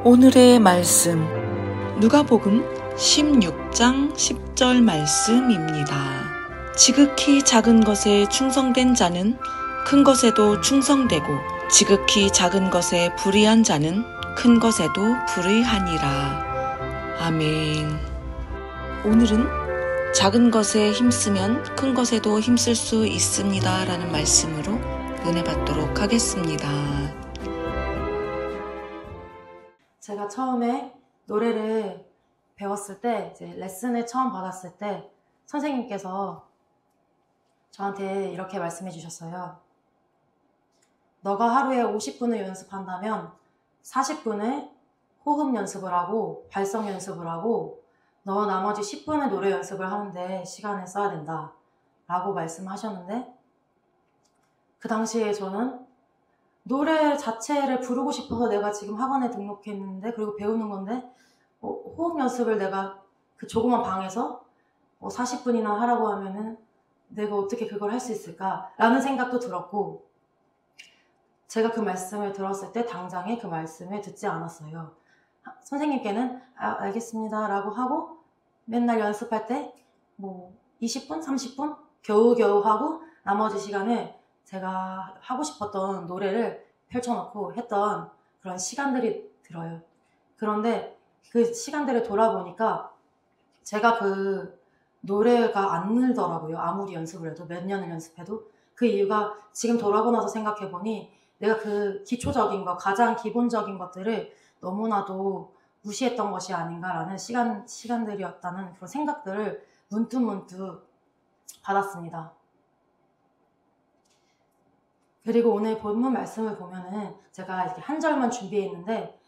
오늘의 말씀 누가복음 16장 10절 말씀입니다. 지극히 작은 것에 충성된 자는 큰 것에도 충성되고 지극히 작은 것에 불의한 자는 큰 것에도 불의하니라. 아멘. 오늘은 작은 것에 힘쓰면 큰 것에도 힘쓸 수 있습니다 라는 말씀으로 은혜 받도록 하겠습니다. 제가 처음에 노래를 배웠을 때, 이제 레슨을 처음 받았을 때 선생님께서 저한테 이렇게 말씀해 주셨어요. 너가 하루에 50분을 연습한다면 40분을 호흡 연습을 하고 발성 연습을 하고 너 나머지 10분을 노래 연습을 하는데 시간을 써야 된다 라고 말씀하셨는데, 그 당시에 저는 노래 자체를 부르고 싶어서 내가 지금 학원에 등록했는데, 그리고 배우는 건데 호흡 연습을 내가 그 조그만 방에서 40분이나 하라고 하면은 내가 어떻게 그걸 할 수 있을까 라는 생각도 들었고, 제가 그 말씀을 들었을 때 당장에 그 말씀을 듣지 않았어요. 선생님께는 알겠습니다 라고 하고 맨날 연습할 때 20분, 30분 겨우겨우 하고 나머지 시간을 제가 하고 싶었던 노래를 펼쳐놓고 했던 그런 시간들이 들어요. 그런데 그 시간들을 돌아보니까 제가 그 노래가 안 늘더라고요. 아무리 연습을 해도, 몇 년을 연습해도. 그 이유가 지금 돌아보고 나서 생각해보니 내가 그 기초적인 거, 가장 기본적인 것들을 너무나도 무시했던 것이 아닌가라는 시간들이었다는 그런 생각들을 문득문득 받았습니다. 그리고 오늘 본문 말씀을 보면은 제가 이렇게 한 절만 준비했는데,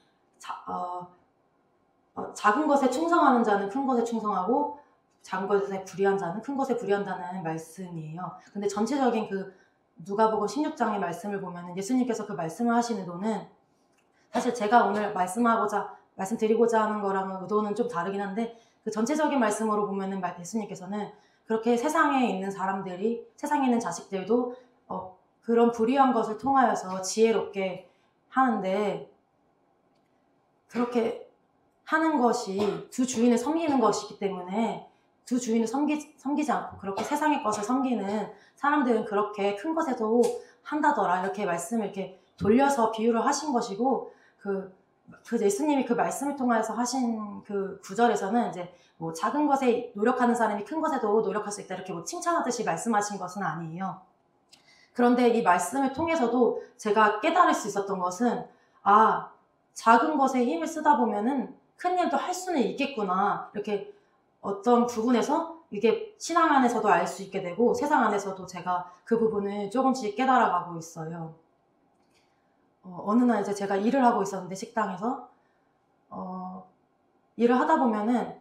작은 것에 충성하는 자는 큰 것에 충성하고 작은 것에 불의한 자는 큰 것에 불의한다는 말씀이에요. 근데 전체적인 그 누가복음 16장의 말씀을 보면은 예수님께서 그 말씀을 하신 의도는 사실 제가 오늘 말씀드리고자 하는 거랑은 의도는 좀 다르긴 한데, 그 전체적인 말씀으로 보면은 예수님께서는 그렇게 세상에 있는 사람들이, 세상에 있는 자식들도 그런 불의한 것을 통하여서 지혜롭게 하는데, 그렇게 하는 것이 두 주인을 섬기는 것이기 때문에 두 주인을 섬기지 않고 그렇게 세상의 것을 섬기는 사람들은 그렇게 큰 것에도 한다더라, 이렇게 말씀을 이렇게 돌려서 비유를 하신 것이고, 그 예수님이 그 말씀을 통해서 하신 그 구절에서는 이제 작은 것에 노력하는 사람이 큰 것에도 노력할 수 있다, 이렇게 칭찬하듯이 말씀하신 것은 아니에요. 그런데 이 말씀을 통해서도 제가 깨달을 수 있었던 것은, 작은 것에 힘을 쓰다 보면은 큰 일도 할 수는 있겠구나, 이렇게 어떤 부분에서 이게 신앙 안에서도 알 수 있게 되고 세상 안에서도 제가 그 부분을 조금씩 깨달아가고 있어요. 어느 날 이제 제가 일을 하고 있었는데, 식당에서 일을 하다 보면은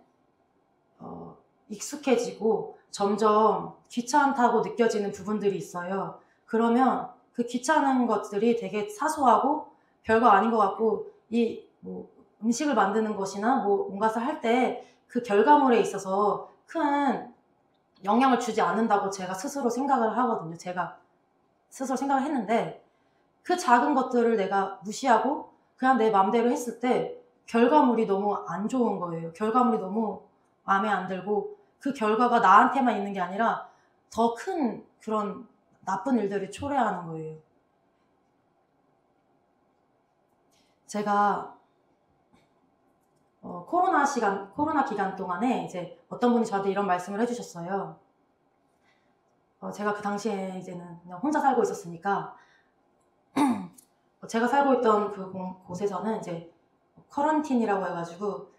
익숙해지고 점점 귀찮다고 느껴지는 부분들이 있어요. 그러면 그 귀찮은 것들이 되게 사소하고 별거 아닌 것 같고, 음식을 만드는 것이나 뭔가를 할 때 그 결과물에 있어서 큰 영향을 주지 않는다고 제가 스스로 생각을 하거든요. 제가 스스로 생각을 했는데, 그 작은 것들을 내가 무시하고 그냥 내 마음대로 했을 때 결과물이 너무 안 좋은 거예요. 결과물이 너무 마음에 안 들고, 그 결과가 나한테만 있는 게 아니라 더 큰 그런 나쁜 일들을 초래하는 거예요. 제가 코로나 기간 동안에 이제 어떤 분이 저한테 이런 말씀을 해주셨어요. 제가 그 당시에 이제는 그냥 혼자 살고 있었으니까 제가 살고 있던 그 곳에서는 이제 커런틴이라고 해가지고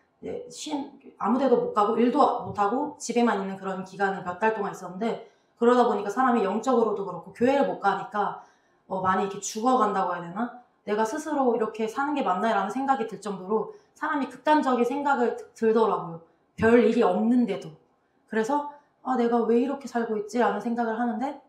아무데도 못 가고 일도 못 하고 집에만 있는 그런 기간을 몇 달 동안 있었는데, 그러다 보니까 사람이 영적으로도 그렇고 교회를 못 가니까 많이 이렇게 죽어간다고 해야 되나? 내가 스스로 이렇게 사는 게 맞나? 라는 생각이 들 정도로 사람이 극단적인 생각을 들더라고요. 별 일이 없는데도. 그래서 내가 왜 이렇게 살고 있지? 라는 생각을 하는데,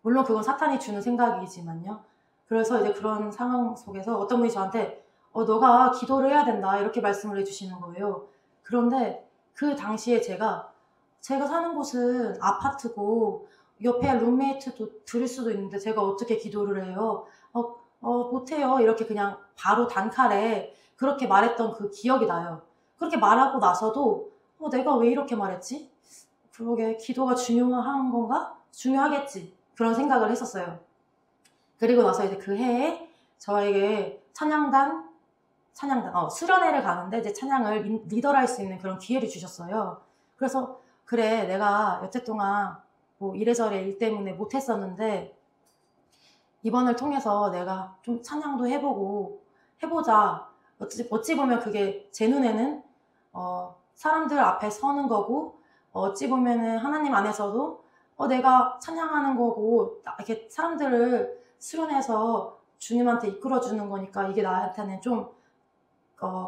물론 그건 사탄이 주는 생각이지만요. 그래서 이제 그런 상황 속에서 어떤 분이 저한테 너가 기도를 해야 된다, 이렇게 말씀을 해주시는 거예요. 그런데 그 당시에 제가 사는 곳은 아파트고 옆에 룸메이트도 들을 수도 있는데 제가 어떻게 기도를 해요? 못해요. 이렇게 그냥 바로 단칼에 그렇게 말했던 그 기억이 나요. 그렇게 말하고 나서도 내가 왜 이렇게 말했지? 그러게 기도가 중요한 건가? 중요하겠지. 그런 생각을 했었어요. 그리고 나서 이제 그 해에 저에게 수련회를 가는데 이제 찬양을 리더를 할 수 있는 그런 기회를 주셨어요. 그래서 그래, 내가 여태 동안 뭐 이래저래 일 때문에 못했었는데 이번을 통해서 내가 좀 찬양도 해보자. 어찌 보면 그게 제 눈에는 사람들 앞에 서는 거고, 어찌 보면은 하나님 안에서도 내가 찬양하는 거고, 이렇게 사람들을 수련해서 주님한테 이끌어주는 거니까 이게 나한테는 좀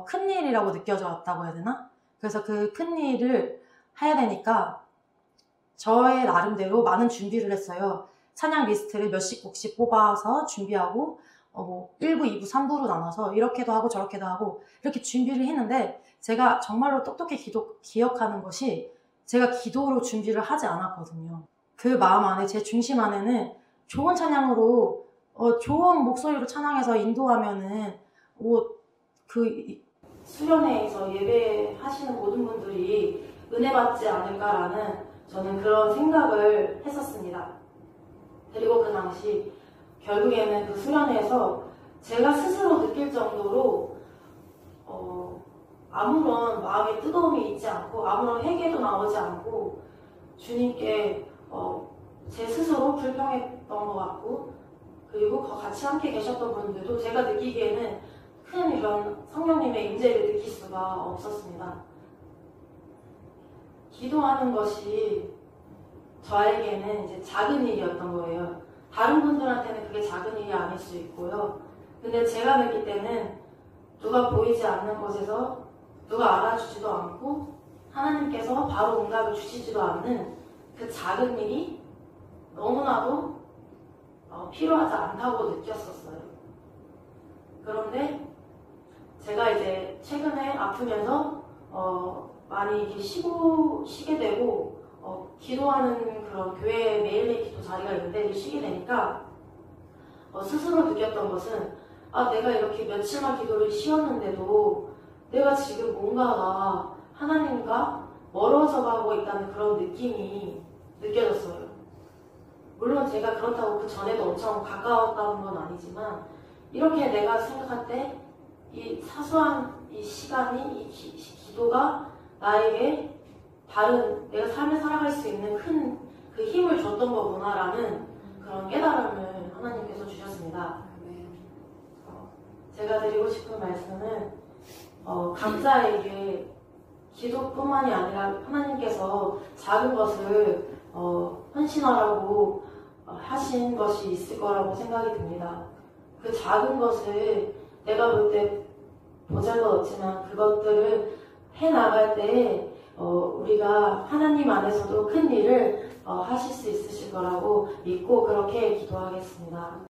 큰 일이라고 느껴져 왔다고 해야 되나? 그래서 그 큰 일을 해야 되니까 저의 나름대로 많은 준비를 했어요. 찬양 리스트를 몇십 곡씩 뽑아서 준비하고 뭐 1부, 2부, 3부로 나눠서 이렇게도 하고 저렇게도 하고 이렇게 준비를 했는데 제가 정말로 똑똑히 기억하는 것이 제가 기도로 준비를 하지 않았거든요. 그 마음 안에, 제 중심 안에는 좋은 찬양으로 좋은 목소리로 찬양해서 인도하면은 그 수련회에서 예배하시는 모든 분들이 은혜 받지 않을까라는 저는 그런 생각을 했었습니다. 그리고 그 당시 결국에는 그 수련회에서 제가 스스로 느낄 정도로 아무런 마음의 뜨거움이 있지 않고 아무런 회개도 나오지 않고 주님께 제 스스로 불평했던 것 같고, 그리고 같이 함께 계셨던 분들도 제가 느끼기에는 큰 이런 성령님의 임재를 느낄 수가 없었습니다. 기도하는 것이 저에게는 이제 작은 일이었던 거예요. 다른 분들한테는 그게 작은 일이 아닐 수 있고요. 근데 제가 느낄 때는 누가 보이지 않는 곳에서 누가 알아주지도 않고 하나님께서 바로 응답을 주시지도 않는 그 작은 일이 너무나도 필요하지 않다고 느꼈었어요. 그런데 제가 이제 최근에 아프면서 많이 이렇게 쉬게 되고 기도하는 그런 교회 매일매일 기도 자리가 있는데 쉬게 되니까 스스로 느꼈던 것은 내가 이렇게 며칠만 기도를 쉬었는데도 내가 지금 뭔가가 하나님과 멀어져 가고 있다는 그런 느낌이 느껴졌어요. 물론 제가 그렇다고 그 전에도 엄청 가까웠다는 건 아니지만 이렇게 내가 생각할 때 이 사소한 이 시간이 이 기도가 나에게 다른 내가 삶을 살아갈 수 있는 큰 그 힘을 줬던 거구나라는 그런 깨달음을 하나님께서 주셨습니다. 제가 드리고 싶은 말씀은 각자에게 기도뿐만이 아니라 하나님께서 작은 것을 헌신하라고 하신 것이 있을 거라고 생각이 듭니다. 그 작은 것을 내가 볼 때 보잘것없지만 그것들을 해나갈 때 우리가 하나님 안에서도 큰 일을 하실 수 있으실 거라고 믿고 그렇게 기도하겠습니다.